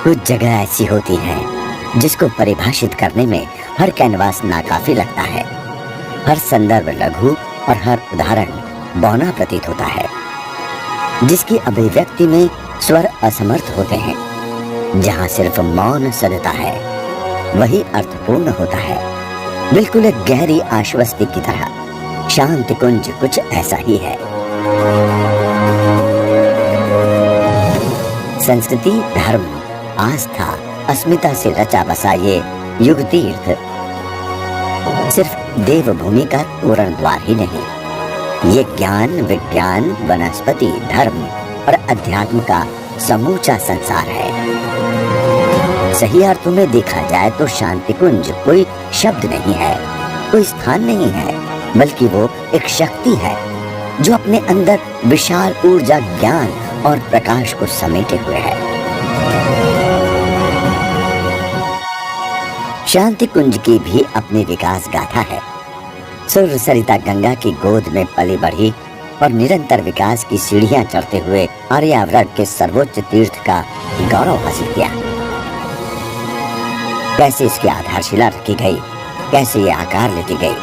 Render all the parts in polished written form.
कुछ जगह ऐसी होती हैं जिसको परिभाषित करने में हर कैनवास नाकाफी लगता है, हर संदर्भ लघु और हर उदाहरण बौना प्रतीत होता है, जिसकी अभिव्यक्ति में स्वर असमर्थ होते हैं। जहाँ सिर्फ मौन सदता है वही अर्थपूर्ण होता है, बिल्कुल एक गहरी आश्वस्ति की तरह। शांति कुंज कुछ ऐसा ही है। संस्कृति, धर्म, आस्था, अस्मिता से रचा बसा ये युग तीर्थ सिर्फ देवभूमि का तोरण द्वार ही नहीं, ये ज्ञान, विज्ञान, वनस्पति, धर्म और अध्यात्म का समूचा संसार है। सही अर्थों में देखा जाए तो शांति कुंज कोई शब्द नहीं है, कोई स्थान नहीं है, बल्कि वो एक शक्ति है जो अपने अंदर विशाल ऊर्जा, ज्ञान और प्रकाश को समेटे हुए है। शांति कुंज की भी अपनी विकास गाथा है। सुर सरिता गंगा की गोद में पली बढ़ी और निरंतर विकास की सीढ़ियां चढ़ते हुए आर्यावर्त के सर्वोच्च तीर्थ का गौरव हासिल किया। कैसे इसकी आधारशिला रखी गई, कैसे ये आकार लेती गई।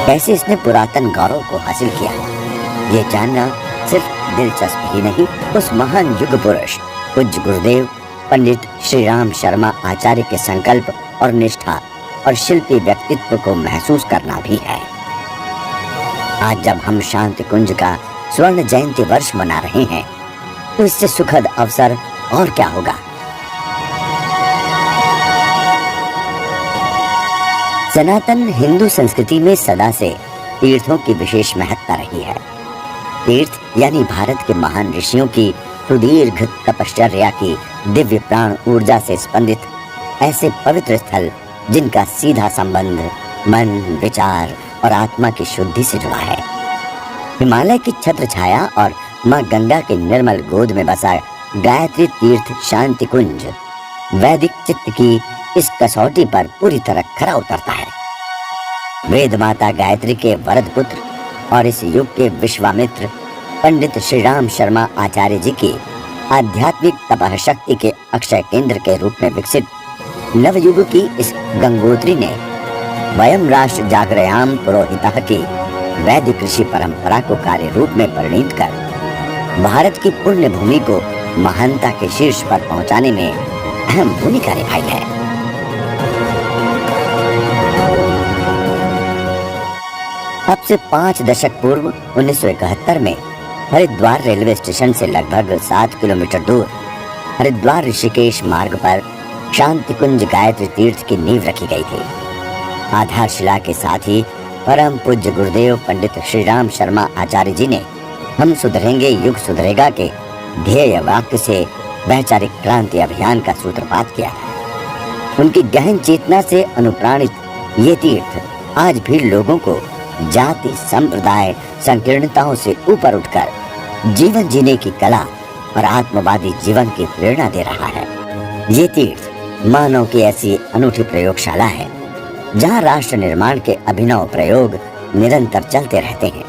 कैसे इसने पुरातन गौरव को हासिल किया, ये जानना सिर्फ दिलचस्प ही नहीं, उस महान युग पुरुष पूज्य गुरुदेव पंडित श्री राम शर्मा आचार्य के संकल्प और निष्ठा और शिल्पी व्यक्तित्व को महसूस करना भी है। आज जब हम शांति कुंज का स्वर्ण जयंती वर्ष मना रहे हैं तो इससे सुखद अवसर और क्या होगा। सनातन हिंदू संस्कृति में सदा से तीर्थों की विशेष महत्ता रही है। तीर्थ यानी भारत के महान ऋषियों की सुदीर्घ तपश्चर्या की दिव्य प्राण ऊर्जा से स्पंदित ऐसे पवित्र स्थल जिनका सीधा संबंध मन, विचार और आत्मा की शुद्धि से जुड़ा है। हिमालय की छत्र छाया और माँ गंगा के निर्मल गोद में बसा गायत्री तीर्थ शांति कुंज वैदिक चित्त की इस कसौटी पर पूरी तरह खरा उतरता है। वेद माता गायत्री के वरद पुत्र और इस युग के विश्वामित्र पंडित श्री राम शर्मा आचार्य जी की आध्यात्मिक तपः शक्ति के अक्षय केंद्र के रूप में विकसित नवयुग की इस गंगोत्री ने वयम राष्ट्र जागरयाम पुरोहितः की वैदिक ऋषि परंपरा को कार्य रूप में परिणित कर भारत की पुण्य भूमि को महानता के शीर्ष पर पहुंचाने में अहम भूमिका निभाई है। अब से 5 दशक पूर्व 1971 में हरिद्वार रेलवे स्टेशन से लगभग 7 किलोमीटर दूर हरिद्वार ऋषिकेश मार्ग पर शांति कुंज गायत्री तीर्थ की नींव रखी गई थी। आधारशिला के साथ ही परम पूज्य गुरुदेव पंडित श्री राम शर्मा आचार्य जी ने हम सुधरेंगे युग सुधरेगा के ध्येय वाक्य से वैचारिक क्रांति अभियान का सूत्रपात किया था। उनकी गहन चेतना से अनुप्राणित ये तीर्थ आज भी लोगों को जाति, संप्रदाय, संकीर्णताओं से ऊपर उठकर जीवन जीने की कला और आत्मवादी जीवन की प्रेरणा दे रहा है। ये तीर्थ मानव की ऐसी अनूठी प्रयोगशाला है जहाँ राष्ट्र निर्माण के अभिनव प्रयोग निरंतर चलते रहते हैं।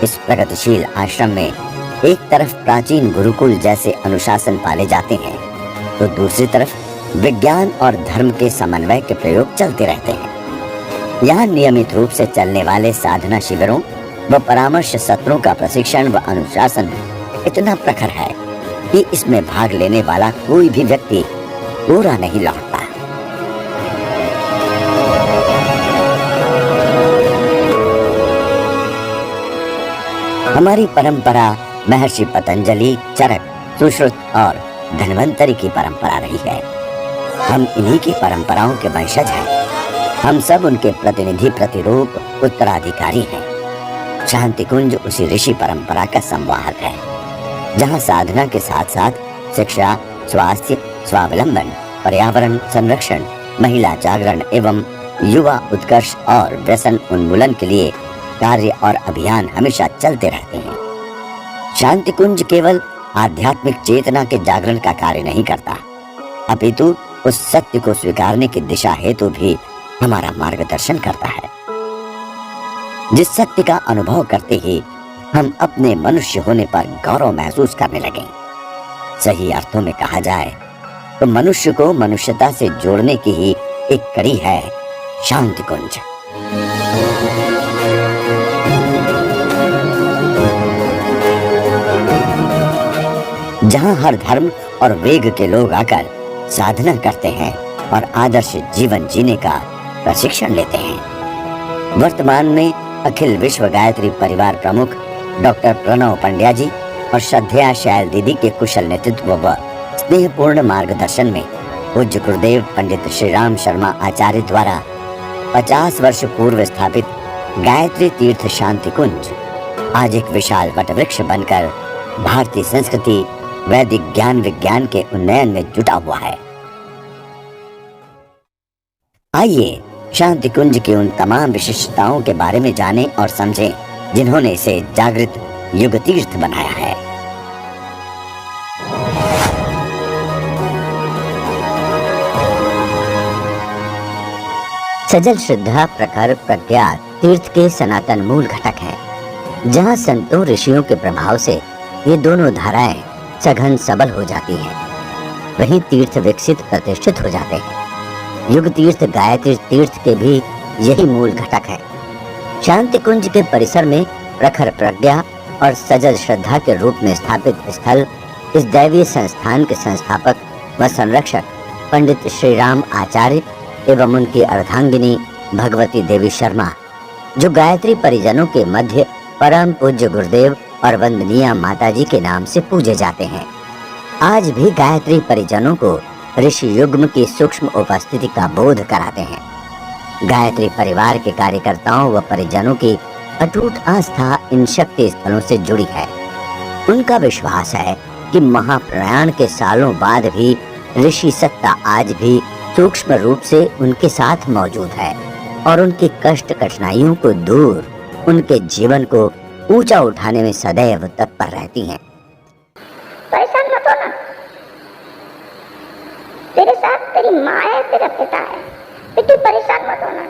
इस प्रगतिशील आश्रम में एक तरफ प्राचीन गुरुकुल जैसे अनुशासन पाले जाते हैं तो दूसरी तरफ विज्ञान और धर्म के समन्वय के प्रयोग चलते रहते हैं। यहाँ नियमित रूप से चलने वाले साधना शिविरों व परामर्श सत्रों का प्रशिक्षण व अनुशासन इतना प्रखर है कि इसमें भाग लेने वाला कोई भी व्यक्ति पूरा नहीं लौटता। हमारी परंपरा महर्षि पतंजलि, चरक, सुश्रुत और धन्वंतरी की परंपरा रही है। हम इन्हीं की परंपराओं के वंशज हैं। हम सब उनके प्रतिनिधि, प्रतिरूप, उत्तराधिकारी हैं। शांति कुंज उसी ऋषि परंपरा का संवाहक है जहाँ साधना के साथ साथ शिक्षा, स्वास्थ्य, स्वावलंबन, पर्यावरण संरक्षण, महिला जागरण एवं युवा उत्कर्ष और व्यसन उन्मूलन के लिए कार्य और अभियान हमेशा चलते रहते हैं। शांति कुंज केवल आध्यात्मिक चेतना के जागरण का कार्य नहीं करता, अपितु उस सत्य को स्वीकारने की दिशा हेतु भी हमारा मार्गदर्शन करता है। जिस सत्य का अनुभव करते ही हम अपने मनुष्य होने पर गौरव महसूस करने लगे। सही अर्थों में कहा जाए तो मनुष्य को मनुष्यता से जोड़ने की ही एक कड़ी है शांति कुंज। जहां हर धर्म और वेग के लोग आकर साधना करते हैं और आदर्श जीवन जीने का प्रशिक्षण लेते हैं। वर्तमान में अखिल विश्व गायत्री परिवार प्रमुख डॉक्टर प्रणव पंड्या जी और श्रद्धेया शैल दीदी के कुशल नेतृत्व व स्नेहपूर्ण मार्गदर्शन में पूज्य गुरुदेव पंडित श्री राम शर्मा आचार्य द्वारा 50 वर्ष पूर्व स्थापित गायत्री तीर्थ शांति कुंज आज एक विशाल वटवृक्ष बनकर भारतीय संस्कृति, वैदिक ज्ञान विज्ञान के उन्नयन में जुटा हुआ है। आइए शांति कुंज की उन तमाम विशिष्टताओं के बारे में जानें और समझें जिन्होंने इसे जागृत युग तीर्थ बनाया है। सजल श्रद्धा प्रखर प्रज्ञा तीर्थ के सनातन मूल घटक हैं, जहां संतों ऋषियों के प्रभाव से ये दोनों धाराएं सघन सबल हो जाती हैं, वहीं तीर्थ विकसित प्रतिष्ठित हो जाते हैं। युग तीर्थ गायत्री तीर्थ के भी यही मूल घटक है। शांति कुंज के परिसर में प्रखर प्रज्ञा और सजल श्रद्धा के रूप में स्थापित स्थल इस दैवीय संस्थान के संस्थापक व संरक्षक पंडित श्री राम आचार्य एवं उनकी अर्धांगिनी भगवती देवी शर्मा, जो गायत्री परिजनों के मध्य परम पूज्य गुरुदेव और वंदनीय माताजी के नाम से पूजे जाते हैं, आज भी गायत्री परिजनों को ऋषि युग्म की सूक्ष्म उपस्थिति का बोध कराते हैं। गायत्री परिवार के कार्यकर्ताओं व परिजनों की अटूट आस्था इन शक्ति स्थलों से जुड़ी है। उनका विश्वास है कि महाप्रयाण के सालों बाद भी ऋषि सत्ता आज भी सूक्ष्म रूप से उनके साथ मौजूद है और उनकी कष्ट कठिनाइयों को दूर, उनके जीवन को ऊंचा उठाने में सदैव तत्पर रहती हैं। परेशान मत होना, तेरे साथ तेरी माँ है, तेरा पिता है, बेटी परेशान मत होना,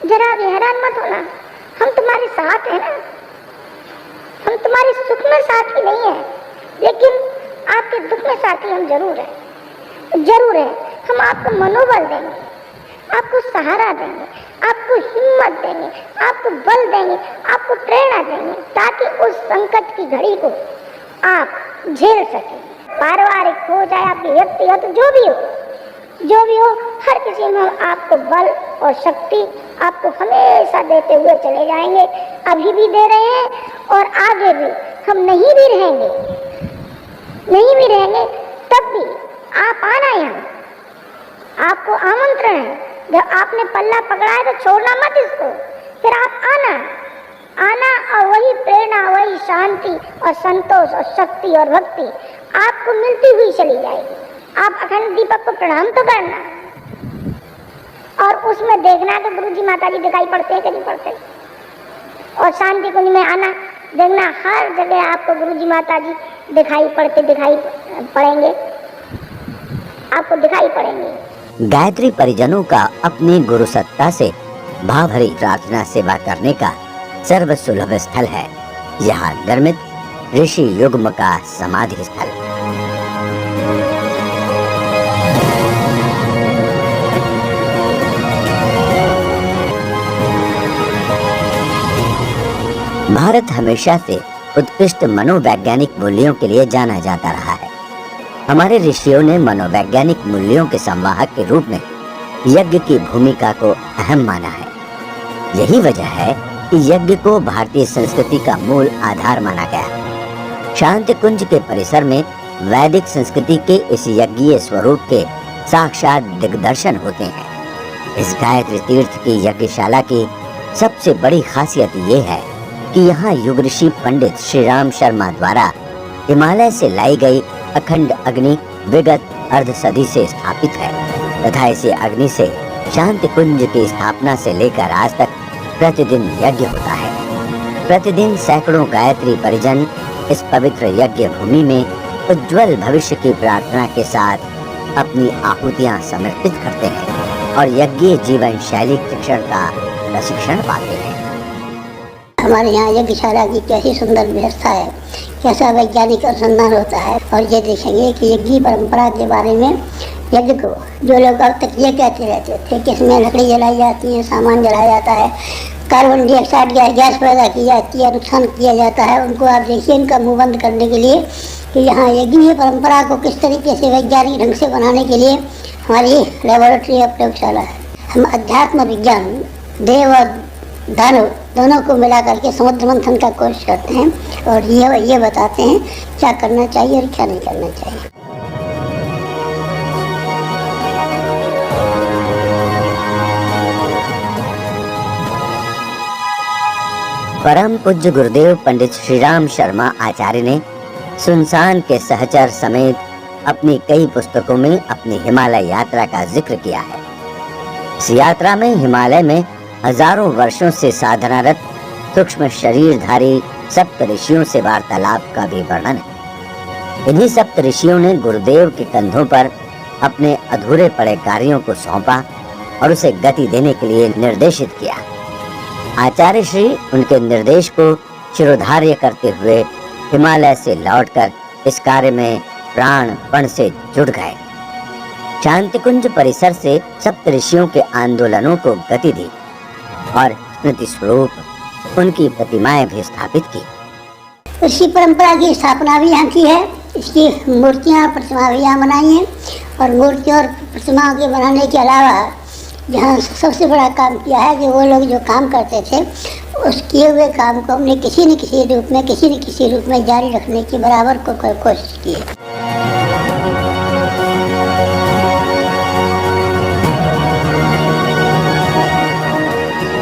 जरा भी हैरान मत होना, हम तुम्हारे साथ हैं ना। हम तुम्हारे सुख में साथी नहीं है, लेकिन आपके दुख में साथी हम जरूर है, जरूर है। हम आपको मनोबल देंगे, आपको सहारा देंगे, आपको हिम्मत देंगे, आपको बल देंगे, आपको प्रेरणा देंगे, ताकि उस संकट की घड़ी को आप झेल सकें। पारिवारिक हो चाहे आपकी व्यक्तिगत जो भी हो, हर किसी में हम आपको बल और शक्ति आपको हमेशा देते हुए चले जाएंगे। अभी भी दे रहे हैं और आगे भी हम नहीं भी रहेंगे तब भी आप आना यहाँ, आपको आमंत्रण है। जब आपने पल्ला पकड़ा है तो छोड़ना मत इसको, फिर आप आना और वही प्रेरणा, वही शांति और संतोष और शक्ति और भक्ति आपको मिलती हुई चली जाएगी। आप अखंड दीपक को प्रणाम तो करना और उसमें देखना कि गुरुजी माताजी दिखाई पड़ते हैं कि नहीं पड़ते, और शांति कुंज में आना, देखना हर जगह आपको गुरुजी माताजी दिखाई पड़ेंगे, आपको दिखाई पड़ेंगे। गायत्री परिजनों का अपनी गुरु सत्ता से भावभरी प्रार्थना सेवा करने का सर्व सुलभ स्थल है यहाँ निर्मित ऋषि युग्म का समाधि स्थल। भारत हमेशा से उत्कृष्ट मनोवैज्ञानिक मूल्यों के लिए जाना जाता रहा है। हमारे ऋषियों ने मनोवैज्ञानिक मूल्यों के संवाहक के रूप में यज्ञ की भूमिका को अहम माना है। यही वजह है कि यज्ञ को भारतीय संस्कृति का मूल आधार माना गया। शांति कुंज के परिसर में वैदिक संस्कृति के इस यज्ञीय स्वरूप के साक्षात दिग्दर्शन होते हैं। इस गायत्री तीर्थ की यज्ञशाला की सबसे बड़ी खासियत ये है कि यहाँ युग ऋषि पंडित श्री राम शर्मा द्वारा हिमालय से लाई गई अखंड अग्नि विगत अर्ध सदी से स्थापित है तथा इसी अग्नि से शांति कुंज की स्थापना से लेकर आज तक प्रतिदिन यज्ञ होता है। प्रतिदिन सैकड़ों गायत्री परिजन इस पवित्र यज्ञ भूमि में उज्जवल भविष्य की प्रार्थना के साथ अपनी आहुतियां समर्पित करते हैं और यज्ञीय जीवन शैली शिक्षण का प्रशिक्षण पाते हैं। हमारे यहाँ यज्ञशाला की कैसी सुंदर व्यवस्था है, कैसा वैज्ञानिक अनुसंधान होता है। और ये देखेंगे कि यज्ञ परंपरा के बारे में, यज्ञ को जो लोग अब तक ये कहते रहते थे कि इसमें लकड़ी जलाई जाती है, सामान जलाया जाता है, कार्बन डाइऑक्साइड गैस पैदा की जाती है, नुकसान किया जाता है, उनको आप देखिए इनका मुँह बंद करने के लिए कि यहाँ यज्ञ परंपरा को किस तरीके से वैज्ञानिक ढंग से बनाने के लिए हमारी लेबोरेटरी और प्रयोगशाला है। हम अध्यात्म विज्ञान, देव और दानव दोनों को मिला करके समुद्र मंथन का कोशिश करते हैं और ये बताते हैं क्या करना चाहिए और क्या नहीं करना चाहिए। परम पूज्य गुरुदेव पंडित श्रीराम शर्मा आचार्य ने सुनसान के सहचर समेत अपनी कई पुस्तकों में अपनी हिमालय यात्रा का जिक्र किया है। इस यात्रा में हिमालय में हजारों वर्षों से साधनारत सूक्ष्म शरीरधारी सप्त ऋषियों से वार्तालाप का भी वर्णन है। इन्हीं सप्त ऋषियों ने गुरुदेव के कंधों पर अपने अधूरे पड़े कार्यों को सौंपा और उसे गति देने के लिए निर्देशित किया। आचार्य श्री उनके निर्देश को शिरोधार्य करते हुए हिमालय से लौटकर इस कार्य में प्राणपण से जुट गए। शांतिकुंज परिसर से सप्त ऋषियों के आंदोलनों को गति दी और स्मृति स्वरूप उनकी प्रतिमाएं भी स्थापित की। ऋषि परंपरा की स्थापना भी यहाँ की है, इसकी मूर्तियाँ प्रतिमा भी यहाँ बनाई हैं। और मूर्तियों और प्रतिमाओं के बनाने के अलावा यहाँ सबसे बड़ा काम किया है कि वो लोग जो काम करते थे उस किए हुए काम को हमने किसी न किसी रूप में जारी रखने की बराबर कोशिश की है।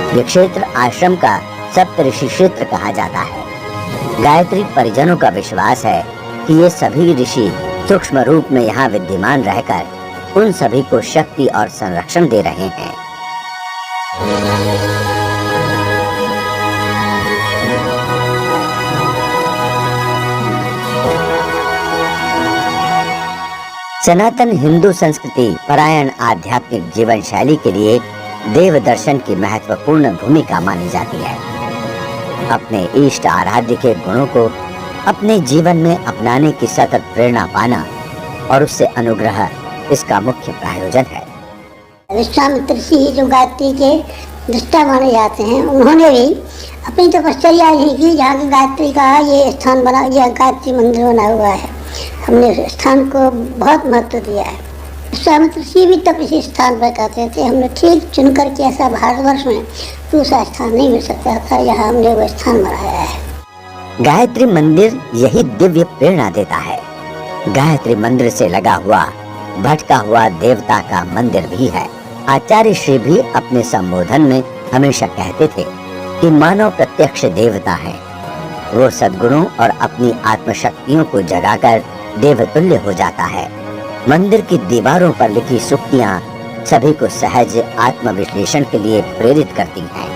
ये क्षेत्र आश्रम का सप्तऋषि क्षेत्र कहा जाता है। गायत्री परिजनों का विश्वास है कि ये सभी ऋषि सूक्ष्म रूप में यहाँ विद्यमान रहकर उन सभी को शक्ति और संरक्षण दे रहे हैं। सनातन हिंदू संस्कृति परायण आध्यात्मिक जीवन शैली के लिए देव दर्शन की महत्वपूर्ण भूमिका मानी जाती है। अपने इष्ट आराध्य के गुणों को अपने जीवन में अपनाने की सतत प्रेरणा पाना और उससे अनुग्रह इसका मुख्य प्रायोजन है। विश्वामित्र ऋषि जो गायत्री के दृष्टा माने जाते हैं, उन्होंने भी अपनी तपश्चर्या नहीं की। जहाँ की गायत्री का ये स्थान बना, यह गायत्री मंदिर बना हुआ है, हमने उस स्थान को बहुत महत्व दिया है। विश्वामित्र ऋषि भी तब इसी स्थान पर कहते थे, हमने ठीक चुन करके ऐसा भारतवर्ष में दूसरा स्थान नहीं मिल सकता था, यहाँ हमने वो स्थान बनाया है। गायत्री मंदिर यही दिव्य प्रेरणा देता है। गायत्री मंदिर से लगा हुआ भटका हुआ देवता का मंदिर भी है। आचार्य श्री भी अपने संबोधन में हमेशा कहते थे कि मानव प्रत्यक्ष देवता है। वो सद्गुणों और अपनी आत्मशक्तियों को जगाकर देवतुल्य हो जाता है। मंदिर की दीवारों पर लिखी सूक्तियाँ सभी को सहज आत्मविश्लेषण के लिए प्रेरित करती हैं।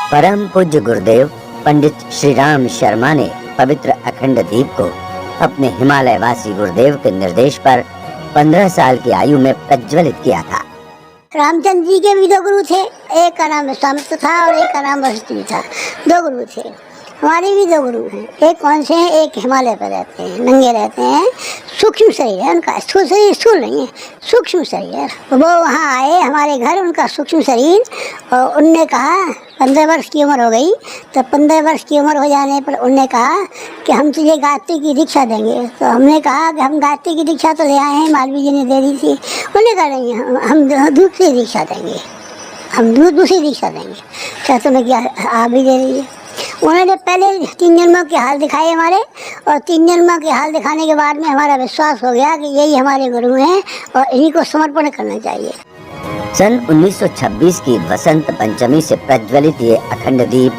परम पूज्य गुरुदेव पंडित श्रीराम शर्मा ने पवित्र अखंड दीप को अपने हिमालय वासी गुरुदेव के निर्देश पर 15 साल की आयु में प्रज्वलित किया था। रामचंद्र जी के भी दो गुरु थे, एक का नाम विश्वामित्र था और एक का नाम वशिष्ठ था। दो गुरु थे। हमारे भी दो गुरु हैं। एक कौन से हैं? एक हिमालय पर रहते हैं, नंगे रहते हैं, सूक्ष्म शरीर है उनका, स्थूल शरीर स्थूल नहीं है, सूक्ष्म शरीर है। वो वहाँ आए हमारे घर, उनका सूक्ष्म शरीर, और उनने कहा 15 वर्ष की उम्र हो गई, तो 15 वर्ष की उम्र हो जाने पर उनने कहा कि हम तुझे गायत्री की दीक्षा देंगे। तो हमने कहा कि हम गायत्री की दीक्षा तो ले आए हैं, मालवी जी ने दे दी थी। उन्होंने कहा नहीं, हम दूसरी दीक्षा देंगे, हम दूसरी दीक्षा देंगे। क्या तुम्हें क्या आप भी दे दीजिए। उन्होंने पहले 3 जन्मों के हाल दिखाए हमारे, और 3 जन्मों के हाल दिखाने के बाद में हमारा विश्वास हो गया कि यही हमारे गुरु हैं और इन्हीं को समर्पण करना चाहिए। सन 1926 की वसंत पंचमी से प्रज्वलित ये अखंड दीप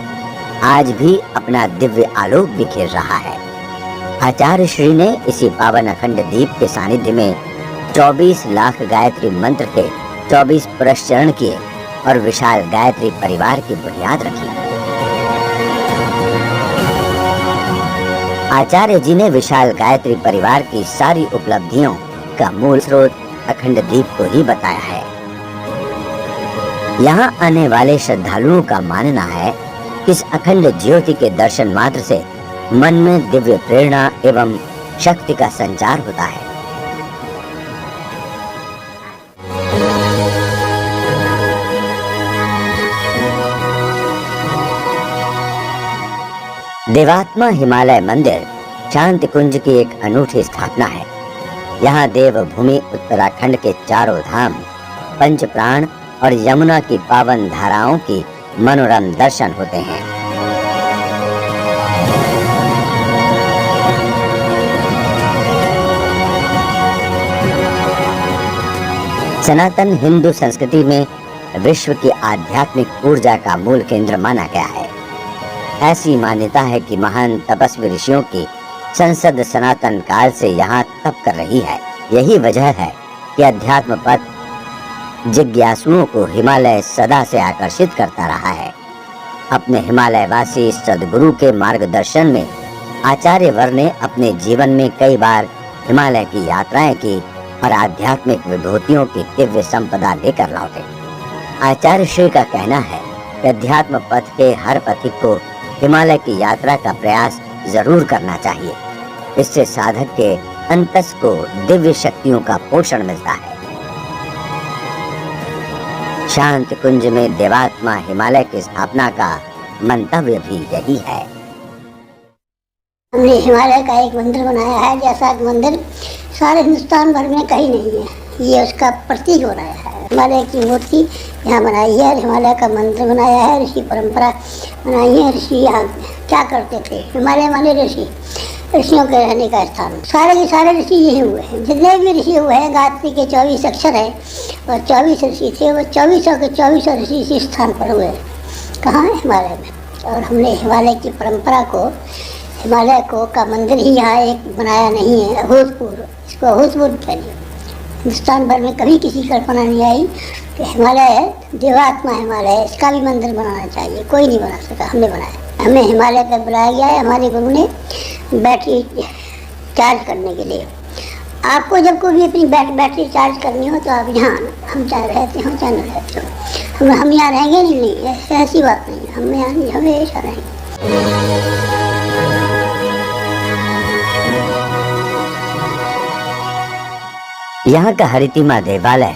आज भी अपना दिव्य आलोक बिखेर रहा है। आचार्य श्री ने इसी पावन अखंड दीप के सानिध्य में 24 लाख गायत्री मंत्र के 24 पुरस्चरण किए और विशाल गायत्री परिवार की बुनियाद रखी। आचार्य जी ने विशाल गायत्री परिवार की सारी उपलब्धियों का मूल स्रोत अखंड दीप को ही बताया है। यहाँ आने वाले श्रद्धालुओं का मानना है कि इस अखंड ज्योति के दर्शन मात्र से मन में दिव्य प्रेरणा एवं शक्ति का संचार होता है। देवात्मा हिमालय मंदिर शांति कुंज की एक अनूठी स्थापना है। यहाँ देवभूमि उत्तराखंड के चारों धाम, पंच प्राण और यमुना की पावन धाराओं की मनोरम दर्शन होते हैं। सनातन हिंदू संस्कृति में विश्व की आध्यात्मिक ऊर्जा का मूल केंद्र माना गया है। ऐसी मान्यता है कि महान तपस्वी ऋषियों की संसद सनातन काल से यहाँ तप कर रही है। यही वजह है कि अध्यात्म पथ जिज्ञासुओं को हिमालय सदा से आकर्षित करता रहा है। अपने हिमालयवासी सदगुरु के मार्गदर्शन में आचार्य वर ने अपने जीवन में कई बार हिमालय की यात्राएं की और आध्यात्मिक विभूतियों की दिव्य संपदा लेकर लौटे। आचार्य श्री का कहना है कि अध्यात्म पथ के हर पथिक को हिमालय की यात्रा का प्रयास जरूर करना चाहिए। इससे साधक के अंतस को दिव्य शक्तियों का पोषण मिलता है। शांति कुंज में देवात्मा हिमालय की स्थापना का मंतव्य भी यही है। हमने हिमालय का एक मंदिर बनाया है, जैसा एक मंदिर सारे हिंदुस्तान भर में कहीं नहीं है। ये उसका प्रतीक हो रहा है। हिमालय की मूर्ति यहाँ बनाई है, हिमालय का मंदिर बनाया है, ऋषि परंपरा बनाई है। ऋषि यहाँ क्या करते थे? हिमालय माने ऋषि, ऋषियों के रहने का स्थान। सारे के सारे ऋषि यही हुए हैं। जितने भी ऋषि हुए हैं, गायत्री के 24 अक्षर हैं और 24 ऋषि थे। वो 24 के 24 ऋषि इसी स्थान पर हुए। कहाँ है? हिमालय में। और हमने हिमालय की परंपरा को, हिमालय को का मंदिर ही यहाँ एक बनाया नहीं है, अभूतपूर्व। इसको अभूतपूर्व करिए। हिंदुस्तान भर में कभी किसी कल्पना नहीं आई कि हिमालय है, देवात्मा हिमालय है, इसका भी मंदिर बनाना चाहिए। कोई नहीं बना सका, हमने बनाया। हमें हिमालय पर बुलाया गया है हमारे गुरु ने बैटरी चार्ज करने के लिए। आपको जब कोई भी अपनी बैटरी चार्ज करनी हो तो आप यहाँ आना। हम चाहे रहते हो चाहे न रहते हो, हम यहाँ रहेंगे नहीं, ऐसी बात नहीं। हम यहाँ हमेशा रहेंगे। यहाँ का हरितिमा देवालय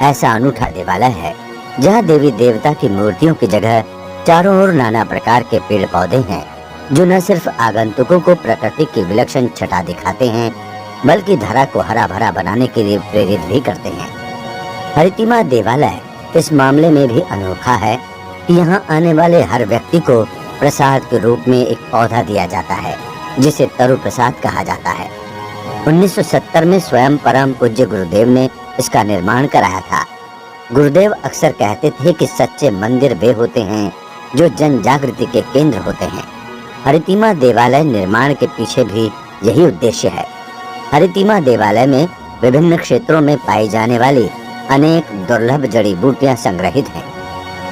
ऐसा अनूठा देवालय है जहाँ देवी देवता की मूर्तियों की जगह चारों ओर नाना प्रकार के पेड़ पौधे हैं, जो न सिर्फ आगंतुकों को प्रकृति की विलक्षण छटा दिखाते हैं, बल्कि धरा को हरा भरा बनाने के लिए प्रेरित भी करते हैं। हरितिमा देवालय इस मामले में भी अनोखा है कि यहाँ आने वाले हर व्यक्ति को प्रसाद के रूप में एक पौधा दिया जाता है, जिसे तरु प्रसाद कहा जाता है। 1970 में स्वयं परम पूज्य गुरुदेव ने इसका निर्माण कराया था। गुरुदेव अक्सर कहते थे कि सच्चे मंदिर वे होते हैं जो जन जागृति के केंद्र होते हैं। हरितिमा देवालय निर्माण के पीछे भी यही उद्देश्य है। हरितिमा देवालय में विभिन्न क्षेत्रों में पाई जाने वाली अनेक दुर्लभ जड़ी बूटियां संग्रहित हैं।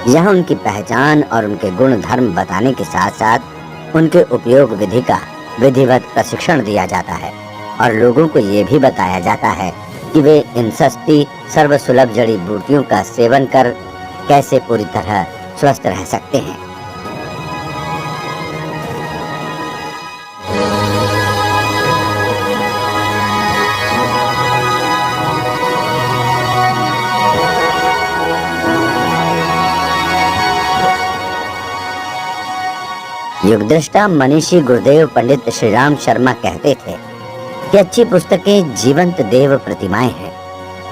यहाँ उनकी पहचान और उनके गुण धर्म बताने के साथ साथ उनके उपयोग विधि का विधिवत प्रशिक्षण दिया जाता है और लोगों को ये भी बताया जाता है कि वे इन सस्ती सर्वसुलभ जड़ी बूटियों का सेवन कर कैसे पूरी तरह स्वस्थ रह सकते हैं। युगदृष्टा मनीषी गुरुदेव पंडित श्री राम शर्मा कहते थे कि अच्छी पुस्तकें जीवंत देव प्रतिमाएं हैं।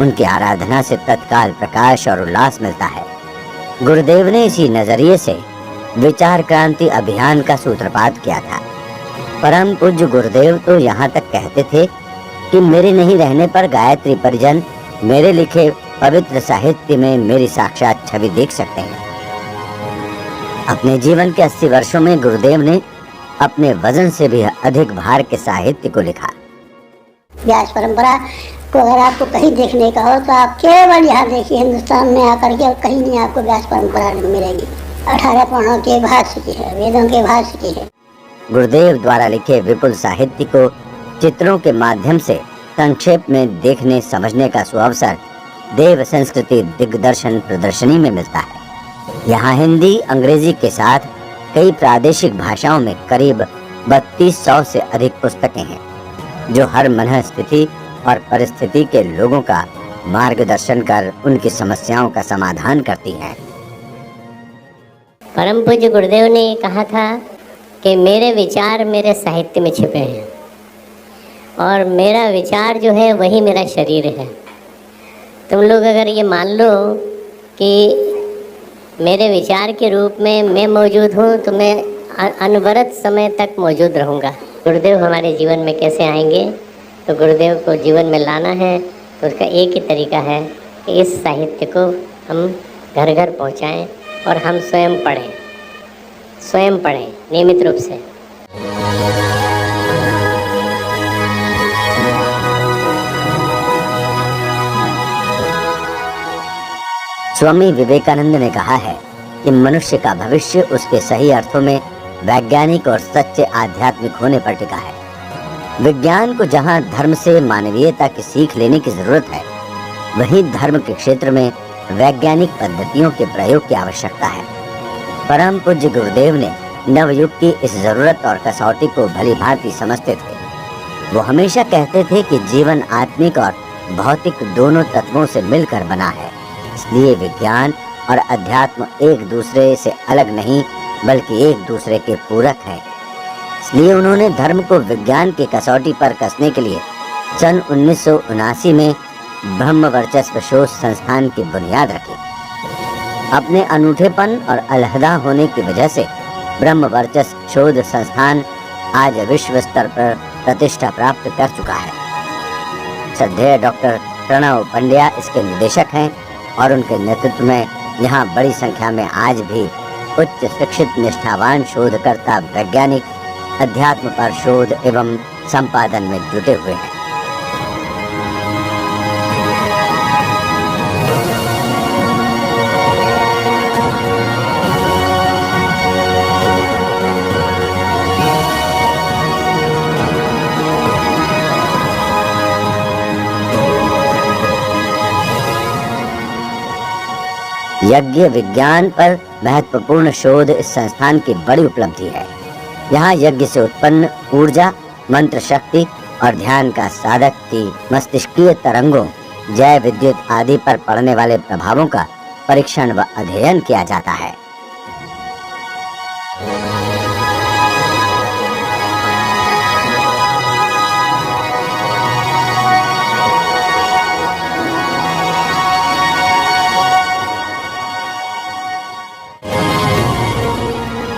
उनकी आराधना से तत्काल प्रकाश और उल्लास मिलता है। गुरुदेव ने इसी नजरिए से विचार क्रांति अभियान का सूत्रपात किया था। परम पूज्य गुरुदेव तो यहाँ तक कहते थे कि मेरे नहीं रहने पर गायत्री परिजन मेरे लिखे पवित्र साहित्य में मेरी साक्षात छवि देख सकते हैं। अपने जीवन के 80 वर्षों में गुरुदेव ने अपने वजन से भी अधिक भार के साहित्य को लिखा। व्यास परंपरा को अगर आपको कहीं देखने का हो तो आप केवल यहाँ देखिए हिंदुस्तान में आकर के, और कहीं नहीं आपको व्यास परंपरा मिलेगी। 18 पुराणों के भाष्य की है, वेदों के भाष्य की है। गुरुदेव द्वारा लिखे विपुल साहित्य को चित्रों के माध्यम से संक्षेप में देखने समझने का सुअवसर देव संस्कृति दिग्दर्शन प्रदर्शनी में मिलता है। यहाँ हिंदी अंग्रेजी के साथ कई प्रादेशिक भाषाओं में करीब 3200 से अधिक पुस्तकें हैं, जो हर मनःस्थिति और परिस्थिति के लोगों का मार्गदर्शन कर उनकी समस्याओं का समाधान करती हैं। परम पूज्य गुरुदेव ने कहा था कि मेरे विचार मेरे साहित्य में छिपे हैं, और मेरा विचार जो है वही मेरा शरीर है। तुम लोग अगर ये मान लो कि मेरे विचार के रूप में मैं मौजूद हूँ, तो मैं अनवरत समय तक मौजूद रहूँगा। गुरुदेव हमारे जीवन में कैसे आएंगे? तो गुरुदेव को जीवन में लाना है तो उसका एक ही तरीका है कि इस साहित्य को हम घर घर पहुँचाएँ और हम स्वयं पढ़ें नियमित रूप से। स्वामी विवेकानंद ने कहा है कि मनुष्य का भविष्य उसके सही अर्थों में वैज्ञानिक और सच्चे आध्यात्मिक होने पर टिका है। विज्ञान को जहाँ धर्म से मानवीयता की सीख लेने की जरूरत है, वहीं धर्म के क्षेत्र में वैज्ञानिक पद्धतियों के प्रयोग की आवश्यकता है। परम पूज्य गुरुदेव ने नवयुग की इस जरूरत और कसौटी को भली भांति समझते थे। वो हमेशा कहते थे कि जीवन आत्मिक और भौतिक दोनों तत्वों से मिलकर बना है, इसलिए विज्ञान और अध्यात्म एक दूसरे से अलग नहीं बल्कि एक दूसरे के पूरक हैं। इसलिए उन्होंने धर्म को विज्ञान की कसौटी पर कसने के लिए सन 1979 में ब्रह्म वर्चस्व शोध संस्थान की बुनियाद रखी। अपने अनूठेपन और अलहदा होने की वजह से ब्रह्म वर्चस्व शोध संस्थान आज विश्व स्तर पर प्रतिष्ठा प्राप्त कर चुका है। श्रद्धेय डॉक्टर प्रणव पंड्या इसके निदेशक हैं और उनके नेतृत्व में यहाँ बड़ी संख्या में आज भी उच्च शिक्षित निष्ठावान शोधकर्ता वैज्ञानिक अध्यात्म पर शोध एवं संपादन में जुटे हुए हैं। यज्ञ विज्ञान पर महत्वपूर्ण शोध इस संस्थान की बड़ी उपलब्धि है। यहाँ यज्ञ से उत्पन्न ऊर्जा, मंत्र शक्ति और ध्यान का साधक की मस्तिष्कीय तरंगों, जय विद्युत आदि पर पड़ने वाले प्रभावों का परीक्षण व अध्ययन किया जाता है।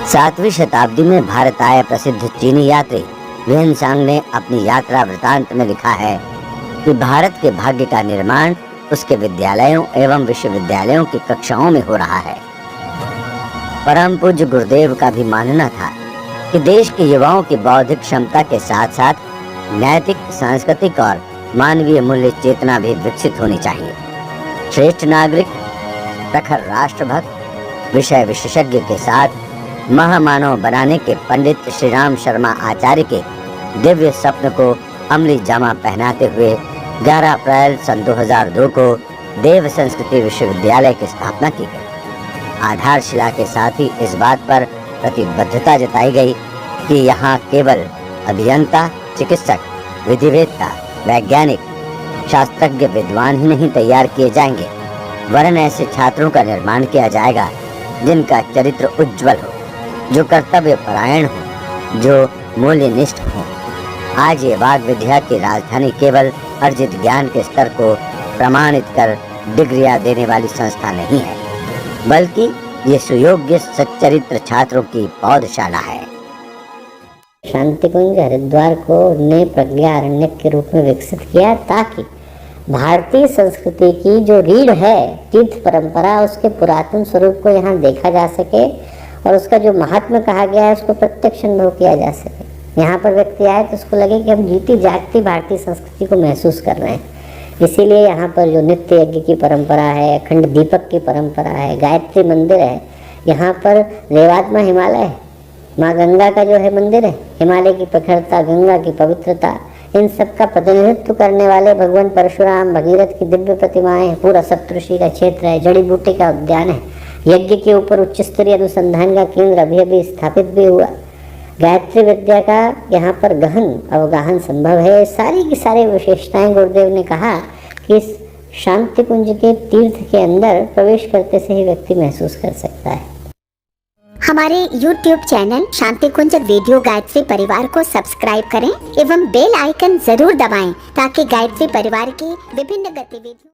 सातवीं शताब्दी में भारत आए प्रसिद्ध चीनी यात्री ह्वेनसांग ने अपनी यात्रा वृतांत में लिखा है कि भारत के भाग्य का निर्माण उसके विद्यालयों एवं विश्वविद्यालयों की कक्षाओं में हो रहा है। परम पूज्य गुरुदेव का भी मानना था कि देश के युवाओं की बौद्धिक क्षमता के साथ साथ नैतिक, सांस्कृतिक और मानवीय मूल्य चेतना भी विकसित होनी चाहिए। श्रेष्ठ नागरिक, प्रखर राष्ट्रभक्त, विषय विशेषज्ञ के साथ महामानव बनाने के पंडित श्री राम शर्मा आचार्य के दिव्य स्वप्न को अमली जामा पहनाते हुए 11 अप्रैल सन 2002 को देव संस्कृति विश्वविद्यालय की स्थापना की गई। आधारशिला के साथ ही इस बात पर प्रतिबद्धता जताई गई कि यहाँ केवल अभियंता, चिकित्सक, विधिवेत्ता, वैज्ञानिक, शास्त्रज्ञ विद्वान ही नहीं तैयार किए जाएंगे, वरन ऐसे छात्रों का निर्माण किया जाएगा जिनका चरित्र उज्जवल हो, जो कर्तव्य परायण हो, जो मूल्यनिष्ठ हो। आज ये वाद विद्या की राजधानी केवल अर्जित ज्ञान के स्तर को प्रमाणित कर डिग्रियां देने वाली संस्था नहीं है, बल्कि ये सुयोग्य सच्चरित्र छात्रों की पौधशाला है। शांति कुंज हरिद्वार को ने प्रज्ञारण्य के रूप में विकसित किया ताकि भारतीय संस्कृति की जो रीढ़ है, तीर्थ परंपरा, उसके पुरातन स्वरूप को यहाँ देखा जा सके और उसका जो महात्मा कहा गया है उसको प्रत्यक्ष अनुभव किया जा सके। यहाँ पर व्यक्ति आए तो उसको लगे कि हम जीती जागती भारतीय संस्कृति को महसूस कर रहे हैं। इसीलिए यहाँ पर जो नित्य यज्ञ की परंपरा है, अखंड दीपक की परंपरा है, गायत्री मंदिर है, यहाँ पर देवात्मा हिमालय है, माँ गंगा का जो है मंदिर है, हिमालय की प्रखरता, गंगा की पवित्रता, इन सब का प्रतिनिधित्व करने वाले भगवान परशुराम, भगीरथ की दिव्य प्रतिमाएं हैं, पूरा सप्तऋषि का क्षेत्र है, जड़ी बूटी का उद्यान है, यज्ञ के ऊपर उच्च स्तरीय अनुसंधान का केंद्र अभी अभी स्थापित भी हुआ। गायत्री विद्या का यहाँ पर गहन अवगाहन संभव है। सारी की सारी विशेषताएं गुरुदेव ने कहा कि इस शांति कुंज के तीर्थ के अंदर प्रवेश करते से ही व्यक्ति महसूस कर सकता है। हमारे YouTube चैनल शांति कुंज रेडियो गायत्री परिवार को सब्सक्राइब करें एवं बेल आइकन जरूर दबाएं ताकि गायत्री परिवार की विभिन्न गतिविधियों